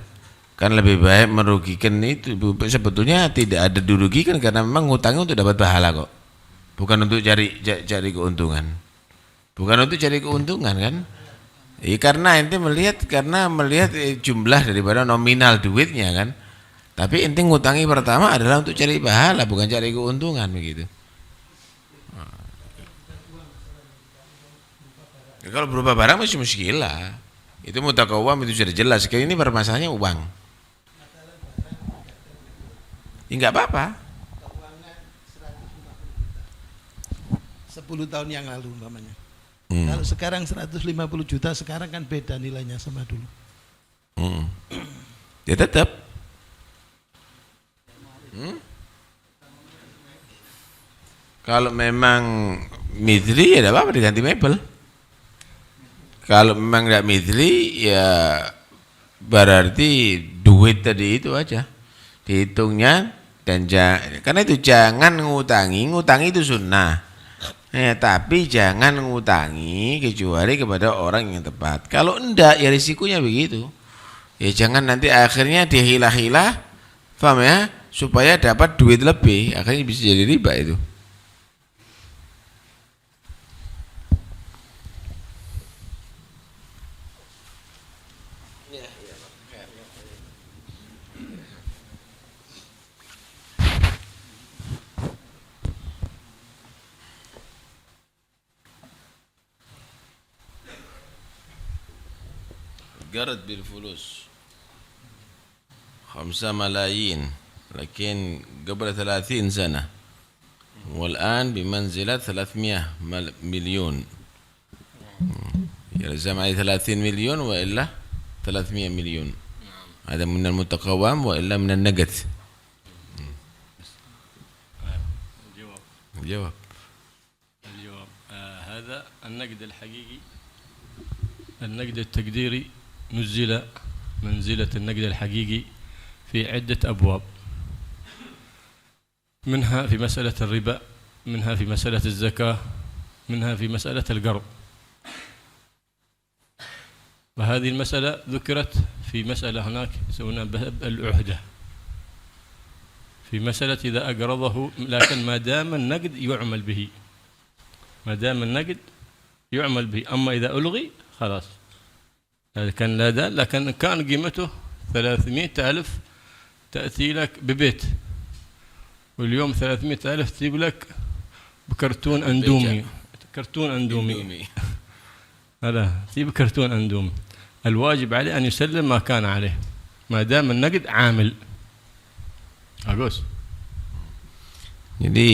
kan lebih baik merugikan itu. Sebetulnya tidak ada dirugikan karena memang ngutangnya untuk dapat pahala kok, bukan untuk cari keuntungan, bukan untuk cari keuntungan kan. Karena ente melihat jumlah daripada nominal duitnya kan. Tapi ente ngutangi pertama adalah untuk cari pahala, bukan cari keuntungan begitu. Kalau berupa barang masih muskilah. Itu mutakawam, itu sudah jelas. Sekali ini permasalahannya uang. Ya enggak apa-apa. 10 tahun yang lalu umpamanya. Kalau sekarang 150 juta, sekarang kan beda nilainya sama dulu. Ya tetap. Kalau memang midri ya tidak apa-apa, diganti mebel. Kalau memang tidak midri ya berarti duit tadi itu aja dihitungnya, dan karena itu jangan ngutangi itu sunnah. Ya, tapi jangan ngutangi kecuali kepada orang yang tepat. Kalau enggak ya risikonya begitu. Ya jangan nanti akhirnya dihilah-hilah, paham ya, supaya dapat duit lebih, akhirnya bisa jadi riba itu. قرض بالفلوس 5 ملايين لكن قبل 30 سنة والآن بمنزلة 300 مليون. يلزم عليه 30 مليون وإلا 300 مليون. هذا من المتقوم وإلا من النقد. الجواب هذا النقد الحقيقي، النقد التقديري نزل منزلة النقد الحقيقي في عدة أبواب، منها في مسألة الربا، منها في مسألة الزكاة، منها في مسألة القرض. وهذه المسألة ذكرت في مسألة هناك يسمونها باب العهدة، في مسألة إذا أقرضه، لكن ما دام النقد يعمل به، ما دام النقد يعمل به. أما إذا ألغي خلاص، لكن كان قيمته 300,000 تأتي لك ببيت، واليوم 300,000 تجيب لك بكرتون أندومي، كرتون أندومي. لا تجيب كرتون أندومي. الواجب عليه أن يسلم ما كان عليه ما دام النقد عامل. Bagus. Jadi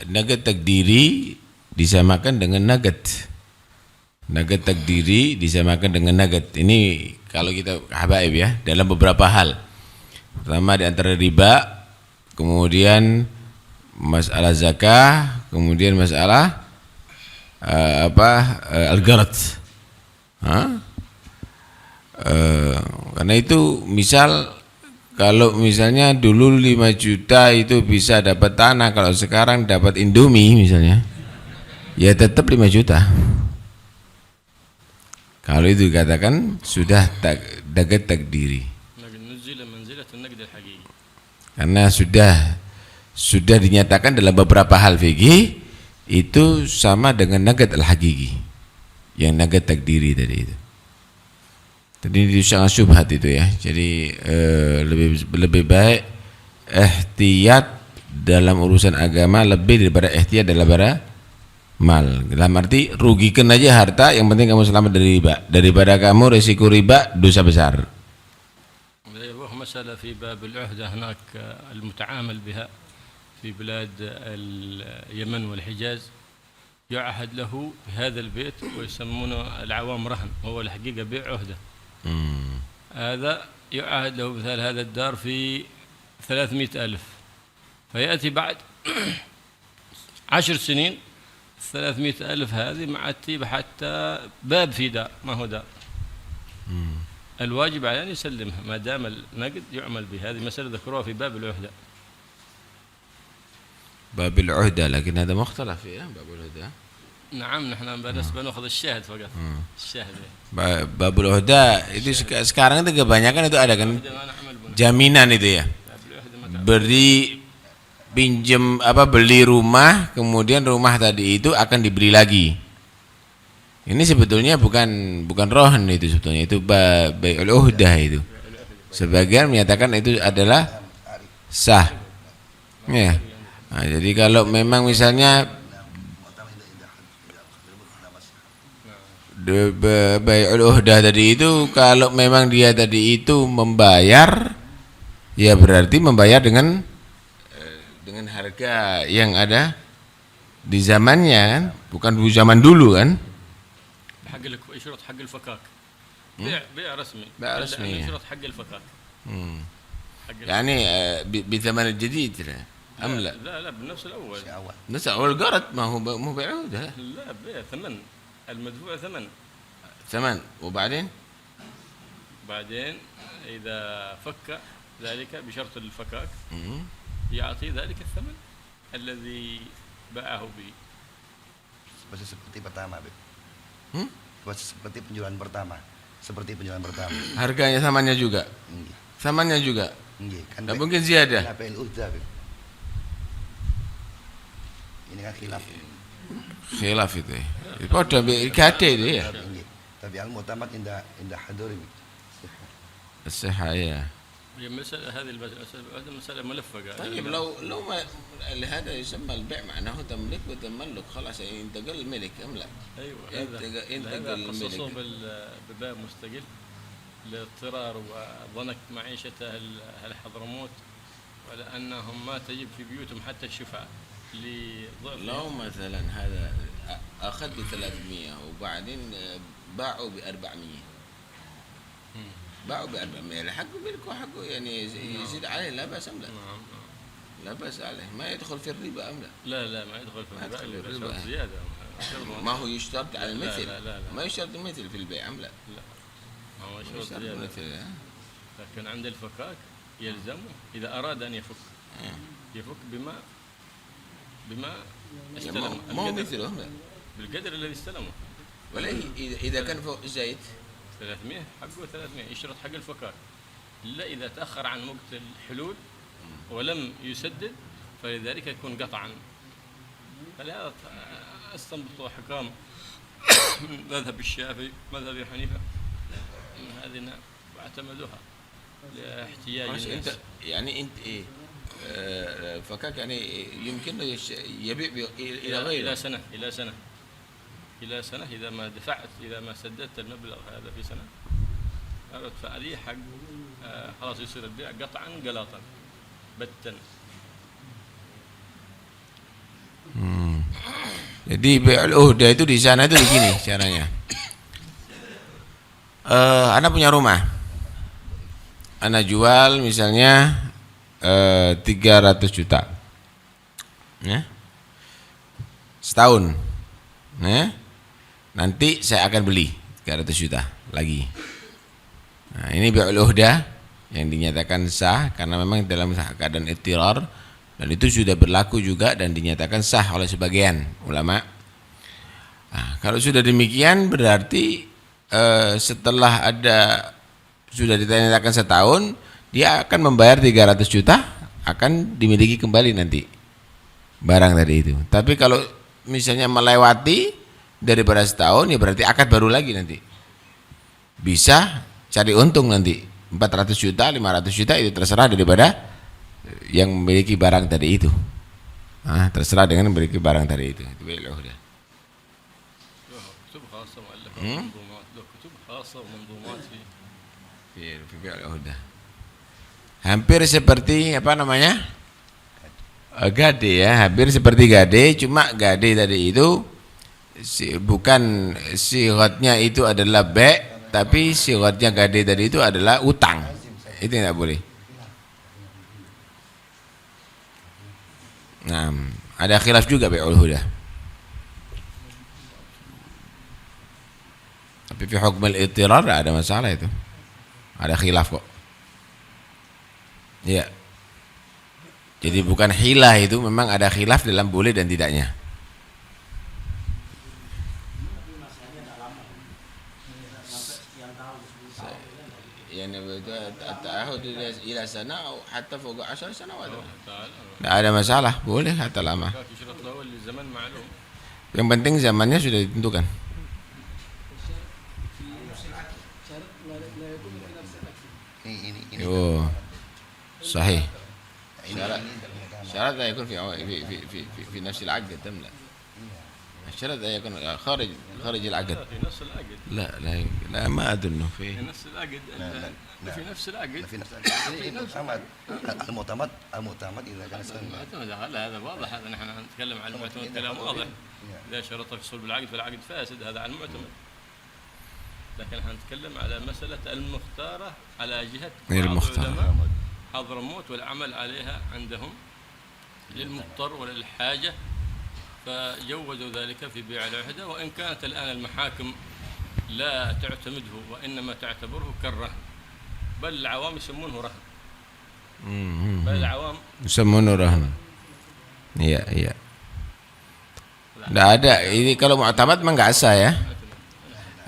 nugget takdiri disamakan dengan nugget. Nugget takdiri disamakan dengan nugget. Ini kalau kita habaib ya, dalam beberapa hal. Pertama di antara riba, kemudian masalah zakah, kemudian masalah al-gharat. Karena itu misal kalau misalnya dulu 5 juta itu bisa dapat tanah, kalau sekarang dapat Indomie misalnya, ya tetap 5 juta. Kalau itu dikatakan sudah dagat takdiri. Karena sudah dinyatakan dalam beberapa hal fikih itu sama dengan nagat al-haqiqi, yang nagat takdiri tadi itu. Tadi itu sangat syubhat itu ya. Jadi lebih baik ihtiyat dalam urusan agama lebih daripada ihtiyat dalam bara mal. Dalam arti rugikan aja harta, yang penting kamu selamat dari riba, daripada kamu risiko riba dosa besar. مسألة في باب العهدة هناك المتعامل بها في بلاد اليمن والحجاز يعهد له بهذا البيت ويسمونه العوام رهن، وهو الحقيقة بيع عهدة. هذا يعهد له مثال هذا الدار في 300,000، فيأتي بعد 10 سنين 300,000 هذه ما عاد تجيب حتى باب في دار، ما هو دار. الواجب على أن يسلمها ما دام النقد يعمل به. هذه مسألة ذكروها في باب العهدة. باب العهدة لكن هذا مختلف فيه باب العهدة. نعم نحن بنأخذ الشاهد فقط. الشاهد. باب العهدة itu sekarang itu kebanyakan itu ada kan jaminan itu ya. Beri pinjam beli rumah, kemudian rumah tadi itu akan dibeli lagi. Ini sebetulnya bukan rohan itu sebetulnya, itu bai'ul uhdah itu. Sebagian menyatakan itu adalah sah. Ya. Nah, jadi kalau memang misalnya bai'ul uhdah tadi itu kalau memang dia tadi itu membayar, ya berarti membayar dengan harga yang ada di zamannya kan, bukan di zaman dulu kan. حق يشرط حق الفكاك بيع رسمي يشرط حق الفكاك يعني بثمن الجديد أم لا؟ لا بنفس الأول نفس الأول قرض، ما هو بيع عهدة. لا بيع ثمن المدفوع ثمن وبعدين إذا فك ذلك بشرط الفكاك يعطي ذلك الثمن الذي باعه به. Seperti pertama, seperti penjualan pertama. Harganya samanya juga. Samanya juga. Kan tidak mungkin ziyadah. Ini kan khilaf itu ya. Pada gade itu ya. Tapi al-mu'tamad indah hadur ini. الصحة ya. هي مسألة هذه المسألة ملفقة. طيب لو ما هذا يسمى البيع معناه تملك وتملك خلاص ينتقل الملك أم لا؟ أيوة هذا خصصوه بباب مستقل لاضطرار وضنك معيشة أهل حضرموت، ولأنهم ما تجب في بيوتهم حتى الشفعة لضعف. لو مثلا هذا أخذ ب300 وبعدين باعوا ب400. باعوا ب400 حقه ملكه حقه يعني يزيد عليه لا بأس أم لا؟ لا بأس عليه، ما يدخل في الربا أم لا؟ لا ما يدخل في الربا زيادة. ما هو يشترط على المثل. لا. ما يشترط المثل في البيع أم لا؟ لا ما هو يشترط زيادة. لكن عند الفكاك يلزمه إذا أراد أن يفك بما استلم. ما هو مثله بالقدر الذي استلمه. ولا إذا كان فوق زايد 300 حقه 300 يشترط حق الفكاك. إلا إذا تأخر عن وقت الحلول ولم يسدد فلذلك يكون قطعا. فلهذا استنبطوا أحكام مذهب الشافعي مذهب حنيفة هذه واعتمدوها لاحتياج الناس. يعني أنت إيه فكاك يعني يمكن يبيع إلى غيره إلى سنة إذا ما دفعت إذا ما سددت المبلغ هذا في سنة فعليه حق خلاص يصير البيع قطعا قلاطا بتا. Jadi bai'ul uhdah itu di sana itu begini caranya. Anda punya rumah. Anda jual misalnya 300 juta. Ya. Setahun. Ya. Nanti saya akan beli 300 juta lagi. Nah, ini bi'ul uhdah yang dinyatakan sah karena memang dalam keadaan ittirar, dan itu sudah berlaku juga dan dinyatakan sah oleh sebagian ulama. Nah, kalau sudah demikian berarti setelah sudah dinyatakan setahun, dia akan membayar 300 juta, akan dimiliki kembali nanti barang tadi itu. Tapi kalau misalnya melewati daripada setahun, ya berarti akad baru lagi nanti. Bisa cari untung nanti 400 juta, 500 juta, itu terserah daripada yang memiliki barang tadi itu. Nah, terserah dengan memiliki barang tadi itu. Itu bi'ul uhdah. Hampir seperti apa namanya? Gade ya, hampir seperti gade, cuma gade tadi itu bukan sigatnya itu adalah tapi sigatnya gade tadi itu adalah utang. Itu tidak boleh. Nah, ada khilaf juga bi'ul uhdah. Tapi fi hukm al-ittirar ada masalah itu. Ada khilaf kok. Iya. Jadi bukan hilah, itu memang ada khilaf dalam boleh dan tidaknya. Yang itu ta'ahud ila sana atau hatta fawqa 10 sanawat. Tidak ada masalah, boleh hatta lama. Yang penting zamannya sudah ditentukan. Oh, sahih. شرط لا يكون في نفس العقد تم لا الشرط لا يكون خارج العقد في نفس العقد لا ما أظنه في نفس العقد في نفس العقد في نفس العقد المعتمد إذا كان لا هذا واضح، هذا نحن نتكلم عن المعتمد كلام واضح. إذا شرط في صلب العقد فالعقد فاسد، هذا عن المعتمد. لكن نحن نتكلم على مسألة المختارة على جهة غير المختارة حضرموت والعمل عليها عندهم للمضطر وللحاجة، فجوزوا ذلك في بيع العهدة، وإن كانت الآن المحاكم لا تعتمده وإنما تعتبره كالرهن، بل العوام يسمونه رهن. بل العوام يسمونه رهن. Iya. Tidak ada. Ini kalau mu'tamad mah nggak sah ya.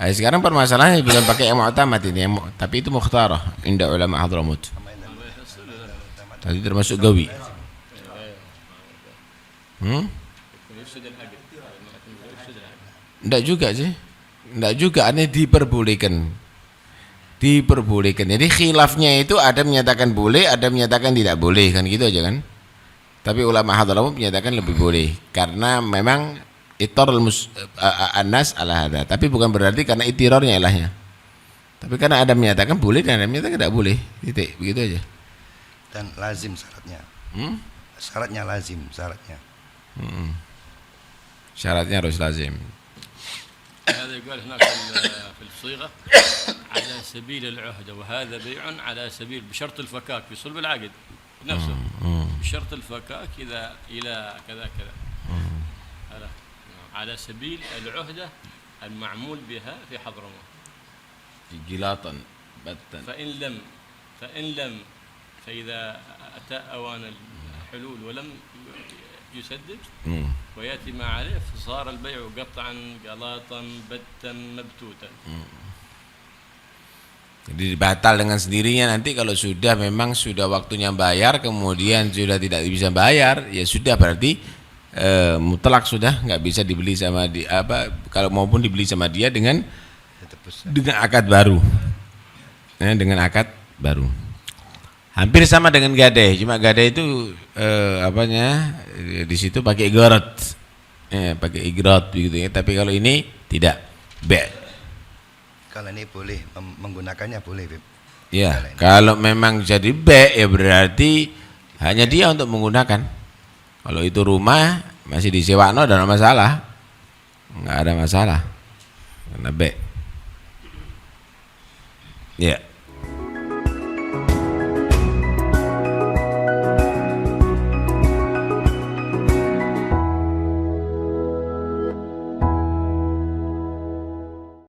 Nah, sekarang permasalahannya bukan pakai yang mu'tamad ini, tapi itu mukhtarah inda ulama Hadramut. Tadi termasuk gawi. Enggak juga sih. Enggak juga, ini diperbolehkan. Jadi khilafnya itu ada menyatakan boleh, ada menyatakan tidak boleh, kan gitu aja kan. Tapi ulama Hadramut menyatakan lebih boleh karena memang itirarul anas ala hada. Tapi bukan berarti karena itirarnya ilahnya. Tapi karena ada menyatakan boleh dan ada menyatakan tidak boleh. Titik, begitu aja. Dan lazim syaratnya. Syaratnya lazim, syaratnya. Syaratnya harus lazim. هذا يقال هناك في الصيغة على سبيل العهدة، وهذا بيع على سبيل بشرط الفكاك في صلب العقد نفسه، بشرط الفكاك إذا إلى كذا كذا على سبيل العهدة المعمول بها في حضرموت جلاطا بتا. فإن لم فإذا أتى أوان الحلول ولم يسدد ويأتي ما عليه فصار البيع قطعا قلاطا بتا مبتوتا. Jadi batal dengan sendirinya nanti kalau sudah memang sudah waktunya bayar kemudian sudah tidak bisa bayar, ya sudah berarti mutlak sudah nggak bisa dibeli sama kalau maupun dibeli sama dia dengan akad baru. Dengan akad baru. Hampir sama dengan gadai, cuma gadai itu di situ pakai igrat, pakai igrat begitu ya. Tapi kalau ini tidak, Kalau ini boleh menggunakannya boleh, Beb. Ya, kalau memang jadi ya berarti hanya dia untuk menggunakan. Kalau itu rumah masih disewa, no, ada masalah, nggak ada masalah, karena Ya.